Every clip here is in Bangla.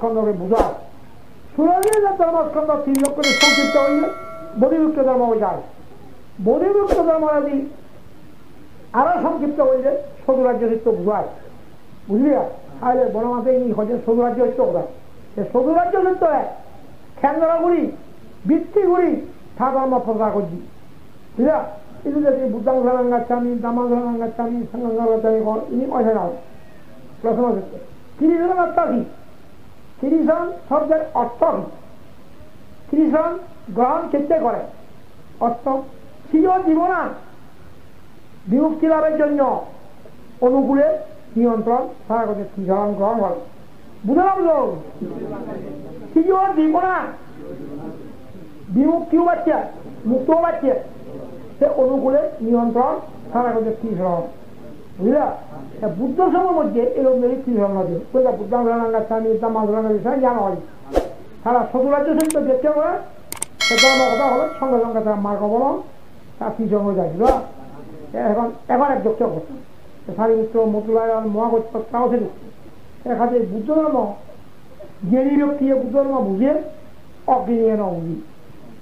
খণ্ডকে বুঝায় সুরজের ধর্মস্কন্ধ 3 লক্ষের সংক্ষিপ্ত হইলে বধিভুক্ত ধর্ম হয়ে যায়। বধিভুক্ত ধর্ম যদি আরো সংক্ষিপ্ত হইলে সদুরাজ্য চিত্ত বুঝায়। বুঝলি তাহলে বনমাতে হচ্ছে সদুরাজ্য চিত্ত কোথায়? সদুরাজ্য চিত্ত খেন্দ্রগুড়ি বৃত্তিগুড়ি তা ধর্ম প্রচার করছি। বুঝলা কিন্তু যদি বুদ্ধাঙ্গলান গাচ্ছামি দামাঙ্গলান গাচ্ছামি সংগাঙ্গাচ্ছামি ইনি পয়সা নাও প্রশ্ন ক্ষেত্রে ত্রিজন অর্থ কি? ত্রিজন শব্দের অর্থ কি? ত্রিজন গ্রহণ ক্ষেত্রে করে অর্থ চির জীবনা বিমুক্তি লাভের জন্য অনুকূলে নিয়ন্ত্রণ সারা করছে ত্রিজন গ্রহণ করে। বুঝলাম তো চির জীবনা বিমুক্তিও পাচ্ছে মুক্তও পাচ্ছে সে অনুকূলে নিয়ন্ত্রণ সারা করছে ত্রিজন। বুঝলা বুদ্ধ সময়ের মধ্যে এরকম ত্রিজন নদী বুদ্ধাঙ্গলাঙ্গাচ্ছামি দামাঙ্গলাঙ্গাচ্ছামি জানা হয় সারা সদুরাজ্য সহিত দেখতে পারে সে ধর্ম কথা হলো সঙ্গে সঙ্গে তারা মার্গ বলন তার ত্রিজন হয়ে যায়। বুঝলা এখন এক যুক্ত করছে সারিপুত্র মতুলায় মহাগত্য তাও সে যুক্ত এখানে বুদ্ধ ধর্ম জ্ঞানী ব্যক্তি বুদ্ধ ধর্ম বুঝে অজ্ঞানী ন বুঝি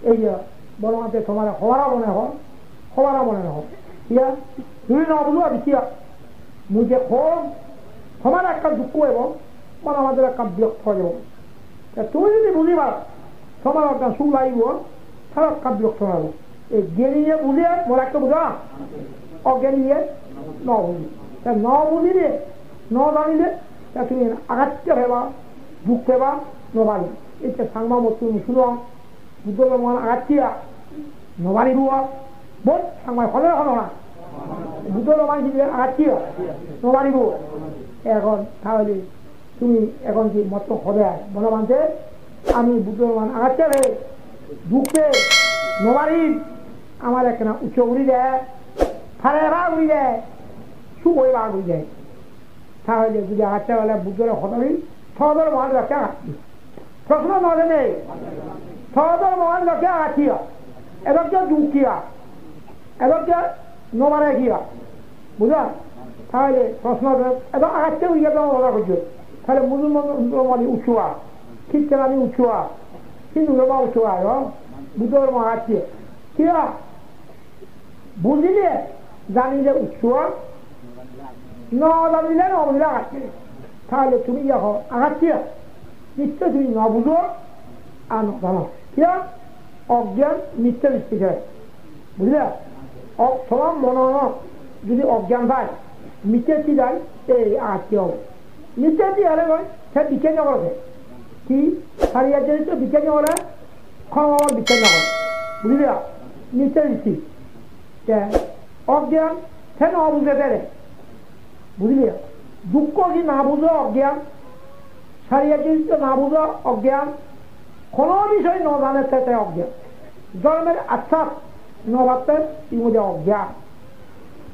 এই যে বলমাতে তোমার হওয়ারা মনে হয় হওয়ারা মনে হয় ইয়া তুমি ন বুঝবা দেখিয়া মুঝে খোঁজ তোমার একটা দুঃখ এবং মানে আমাদের একটা বিরক্ত হয়ে যাব। তুমি যদি বুঝিবা তোমার একটা সুখ লাগব তাহলে একটা বিরক্ত হবে। এই জ্ঞানী নিয়ে বুঝে মোর একটা বুঝা অজ্ঞানী নিয়ে ন বুঝি ন বুঝিলে ন জানিলে তুমি আঘাতকে ভেবা দুঃখ পেবা নবারি এটা সাংমা মতো শুনো বুদ্ধ মান আঘাতিয়া নবারিব বোধ সাংমায় হলে হলো না বুদ্ধ মান আঘাতিয়া নবারিব এখন তাহলে তুমি এখন কি মত হবে মনে মানছে আমি বুদ্ধ মান আঘাতিয়া রে দুঃখে নবারি আমার একটা উচ্চ উড়ি দেয় ফারে ভাগ উড়ি দেয় সুখ হয়ে ভাগ উড়ি দেয় তাহলে যদি আঘাতটা বলে বুদ্ধের হতাবি সদর মহান লক্ষ্যে আঘাতি প্রশ্ন নলে নেই সদর মহান লক্ষ্যে আঘাতিয়া এদেরকে দুঃখিয়া এদেরকে নমারে গিয়া বুঝলা তাহলে প্রশ্ন এবং আঘাতকে উড়িয়ে দেওয়া বলা করছে তাহলে মুসলমান উচ্চুয়া খ্রিস্টানি উচ্চুয়া হিন্দু ধর্ম উচ্চুয়া বুদ্ধ ধর্ম আঘাতকে কিয়া বুঝিলে জানিলে উচ্চুয়া ন জানিলে ন বুঝলে আঘাতকে তাহলে তুমি দেখো আঘাতকে নিশ্চয় তুমি ন বুঝো আর ন জানো কিয়া অজ্ঞান মিথ্যা দৃষ্টি করে বুঝলে তোমার মন যদি অজ্ঞান পায় মিথ্যা কি যায় এই আঘাতকে হবে মিথ্যা কি হলে নয় সে বিজ্ঞান করে কি সারিয়া তো বিজ্ঞান করে ক্ষণ বিজ্ঞান করে বুঝলে মিথ্যা দৃষ্টি অজ্ঞান সে ন বুঝে দেয় বুঝলি দুঃখ কি না বুঝো অজ্ঞান সারিয়া তো না বুঝো অজ্ঞান কোনো বিষয় ন জানে সেটা অজ্ঞান ধর্মের আশ্বাস ন ভাবতেন ইমধ্যে অজ্ঞান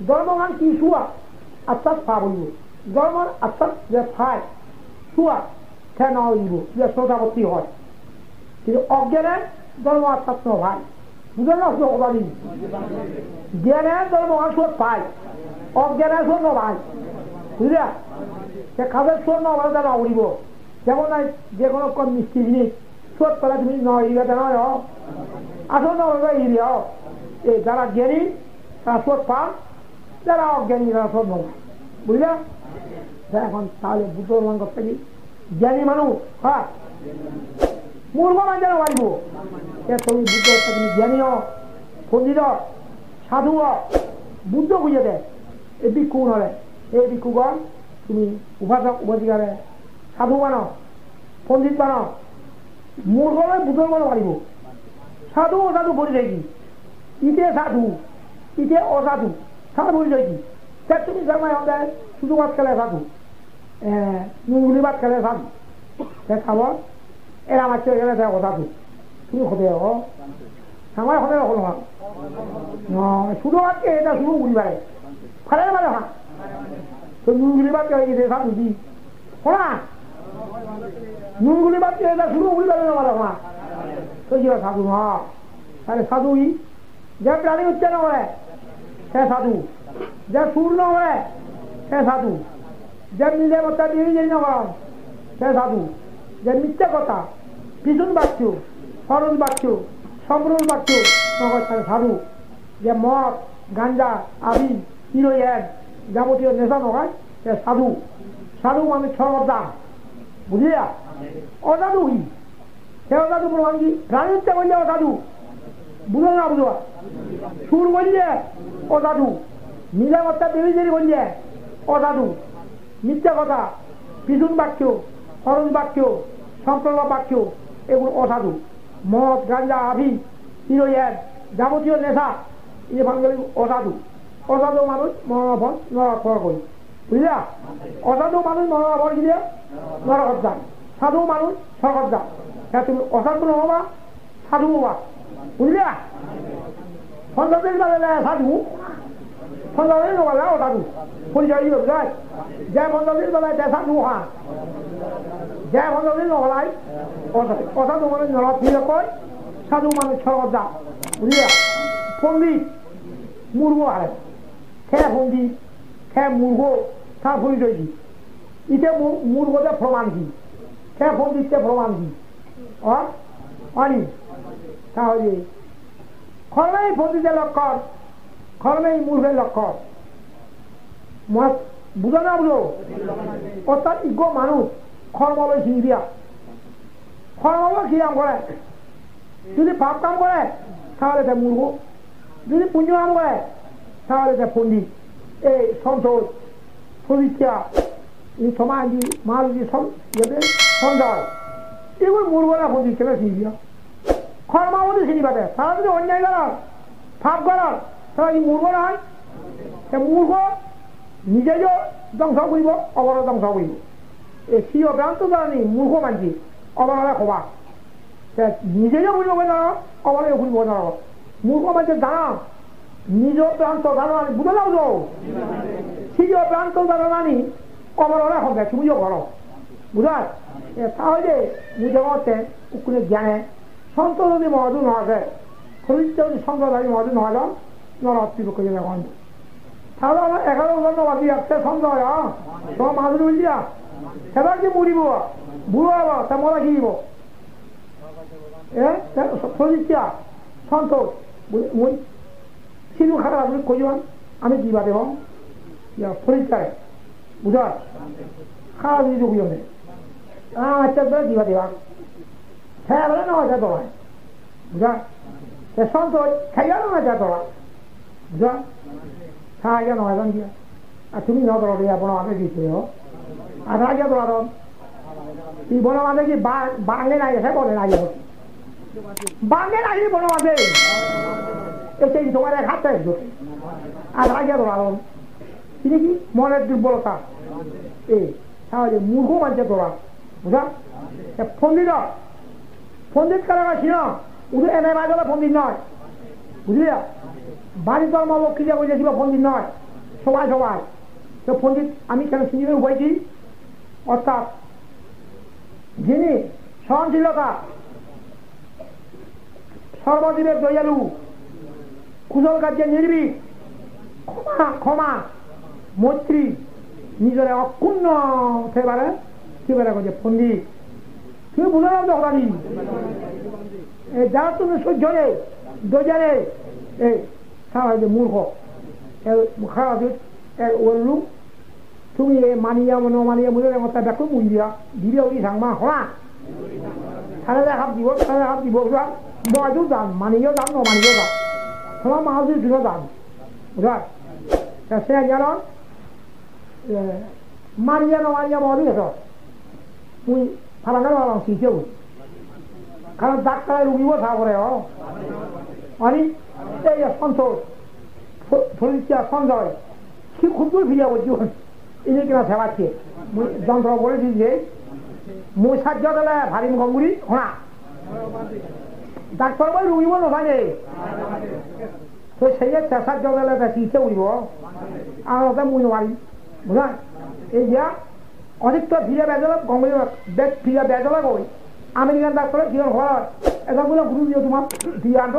ধর্মগান কি শুয়া আশ্বাস পা বলব ধর্মের আশ্বাস যে খায় শুয়া সে ন বলব যে শ্রোতাবর্তী হয় কিন্তু অজ্ঞানের ধর্ম আশ্বাস ন ভাই বুঝলেন না অবাধি জ্ঞানের ধর্মগান সুদ পায় অজ্ঞানের সুদ ন ভাই বুঝলা সে খাদের সুদ ন ভালো তারা উড়িব যেমন নাই যে কোনো কম মিষ্টি জিনিস সুদ পেলে তুমি ন ইরিয়াতে নয় আসল ন ইরিয়া এই যারা জ্ঞানী তারা সুদ পান যারা অজ্ঞানী তারা সুদ ন বুঝলা এখন তাহলে বুদ্ধ মান করতে কি জ্ঞানী মানুষ হ্যাঁ মূর্খ মান যেন মারিব তুমি বুদ্ধ তুমি জ্ঞানী পণ্ডিত সাধু বুদ্ধ বুঝে দেয় এই ভিক্ষু নলে এই ভিক্ষুগণ তুমি উপাসক উপাসিকারে সাধু বানাও পণ্ডিত বানাও মূর্খলে বুদ্ধর মনে মারিব সাধু অসাধু বলি থাকি ইতে সাধু ইতে অসাধু সাধু বলি থাকি তুমি জামাই হতে শুধু ভাত খেলে সাধু নুনগুলি ভাত খেলে সাধু সে খাব এরা মাছ গেলে সে অসাধু তুমি হতে আমার হতে হলো শুধু ভাতকে এটা শুধু উড়ি পারে ফালে মানে হা তো নুনগুলি ভাত খেলে গেছে সাধু দি হ্যাঁ নুনগুলি ভাত খেলে এটা শুধু উড়ি পারে না মানে হা তো কি সাধু হ্যাঁ তাহলে সাধুই যে প্রাণী উচ্চ না করে সে সাধু যে সুর না করে সে সাধু যে মিলে মতো বিড়ি যাই না সে সাধু যে মিথ্যা কথা পিছন বাক্য সরল বাক্য সম্পূর্ণ বাক্য সাধু যে মদ গাঞ্জা আবি হিরোইন যাবতীয় নেশা নয় সে সাধু সাধু মানে সর্বদা বুঝলিয়া অসাধু কি সে অসাধু প্রমাণ কি প্রাণী হত্যা করলে অসাধু বুঝো না বুঝো সুর বললে অসাধু নিরাপত্তা বেরিয়ে বললে অসাধু মিথ্যা কথা পিছন বাক্য সরল বাক্য সম্পূর্ণ বাক্য এগুলো অসাধু মদ গাঞ্জা আভি হিরোইন যাবতীয় নেশা এই ভাঙগুলি অসাধু অসাধু মানুষ মনোভাব নরক করি বুঝলা অসাধু মানুষ মনোভাব গিয়ে নরক যান সাধু মানুষ স্বর্গ যান হ্যাঁ তুমি অসাধু নহবা সাধু হবা বুঝলা সন্তানের বেলা সাধু সন্তানের বেলা অসাধু পরিচয় দিয়ে বুঝায় যে সন্তানের বেলায় সাধু হা যে সন্তানের নবেলায় অসাধু মানুষ নরক ফিরে কয় সাধু মানুষ স্বর্গ যান বুঝলা পণ্ডিত মূর্খ হারে খেয়ে পণ্ডিত খেয়ে মূর্খ তার পরিচয় কি ইতে মূর্খতে প্রমাণ কি খেয়ে পণ্ডিতকে প্রমাণ কি অনি তাহলে কর্মেই পণ্ডিতের লক্ষণ কর্মেই মূর্খের লক্ষণ বুঝো না বুঝো অর্থাৎ ইগো মানুষ কর্মলৈ সিঁড়িয়া কর্মলৈ কিরাম করে যদি পাপ কাম করে তাহলে সে মূর্খ যদি পুণ্য কাম করে তাহলে সে পণ্ডিত এই সন্তোষ পবিত্রা এই সমাধি মালজি সঞ্জয় এগুলো মূর্খরা পণ্ডিত কেন সিঁড়িয়া কর্মাবধি চিনি পাবে তারা যদি অন্যায় করার পাপ করার তারা এই মূর্খ নয় সে মূর্খ নিজেও ধ্বংস করব অবর ধ্বংস করব এই সি অভ্রান্ত দ্বারা নেই মূর্খ মানছি অবররা খোবা নিজেও বুঝব না অবরে বুঝব না মূর্খ মানছে জানা নিজ প্রান্ত ধারণা বুঝে যাও তো সি প্রান্ত ধারণা নি অবররা হবে তুমিও করো বুঝার তাহলে মুজগতে উকুলে জ্ঞানে সন্ত যদি মহাদু নহাছে ফরিত যদি সন্ত যদি মহাদু নহাল নরত্রিব করে এখন তাহলে আমার 11 বাজি আসছে সন্ত হয় তোমার মাদুর বুঝলিয়া সেবার কি মরিব বুড়ো হব তা মরা কি দিব ফরিতা সন্তোষ সিধু খারাপ আপনি খোঁজবান আমি দিবা দেব ফরিতায় বুঝার খারাপ যদি বুঝে আচ্ছা দিবা দেবা হ্যাঁ বলে না হয়তো তোমায় বুঝা সে সন্তোষ খাইয়া না হয়তো তোমা বুঝা খাইয়া নয় দিয়া আর তুমি ন দর আপনার আগে দিতে হো আর আগে দর এই বন মাঝে কি বাঙে নাই সে বলে নাই বাঙে নাই বন মাঝে এসে তোমার এক হাতে আর আগে দর তিনি কি মনের দুর্বলতা এই তাহলে মূর্খ মানছে তোরা বুঝা পণ্ডিত পণ্ডিত কারা ছিল উনি এনে বাজারে পণ্ডিত নয় বুঝলি বাড়ি ধর্ম লক্ষ্মী বলেছিল পণ্ডিত নয় সবাই সবাই তো পণ্ডিত আমি কেন সিনেমে উপাইছি অর্থাৎ যিনি সহনশীলতা সর্বজীবের দয়ালু কুশল কার্যে নির্ভীক ক্ষমা ক্ষমা মৈত্রী নিজের অক্ষুণ্ণ সেবারে সেবারে করছে পণ্ডিত তুমি বুঝে নাও তো হরানি যারা তুমি সহ্য নেই দোজারে এই সারা মূর্খ খারাপ ওরলু তুমি মানিয়া ন মানিয়া বুঝে কথা দেখো মুন্দিয়া দিলে ওই সাংমা হরা সাড়ে হাত দিব সাড়ে হাত দিব মজু দান মানিয়েও দান ন মানিয়েও দান তোমার মাঝে দুটো দান বুঝা সে গেল মারিয়া ন মারিয়া মরি গেছ তুই ফারাঙ্গার বাবা শিখেও কারণ ডাক্তারের রুগীও সাগরে অনি এই সন্তোষ ফরিতা সঞ্জয় কি ক্ষুদ্র ফিরিয়া বলছি এই কিনা সেবাচ্ছে যন্ত্র বলেছি যে মই সাহায্য দিলে ভারিম গঙ্গুরি হোনা ডাক্তার বই রুগীও নথাকে তো সেই সাহায্য দিলে শিখে উঠিব আর মুই নোৱাৰি বুঝা এই দিয়া অধিকটা ফিরে বেজাল গঙ্গুলি বেগ ফিরে বেজালা গই আমেরিকান ডাক্তার কি ঘর এটা বলে গুরু দিয়ে তোমার ফিরান্ত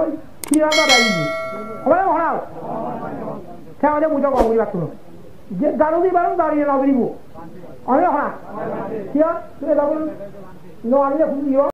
ফিরান্ত দাঁড়িয়ে হবে হরাও সে মুজা গঙ্গুলি বাক্য যে দাঁড়ো দিবার দাঁড়িয়ে না দিব অনেক হরা কিয়া এটা বলুন non almeno quindi io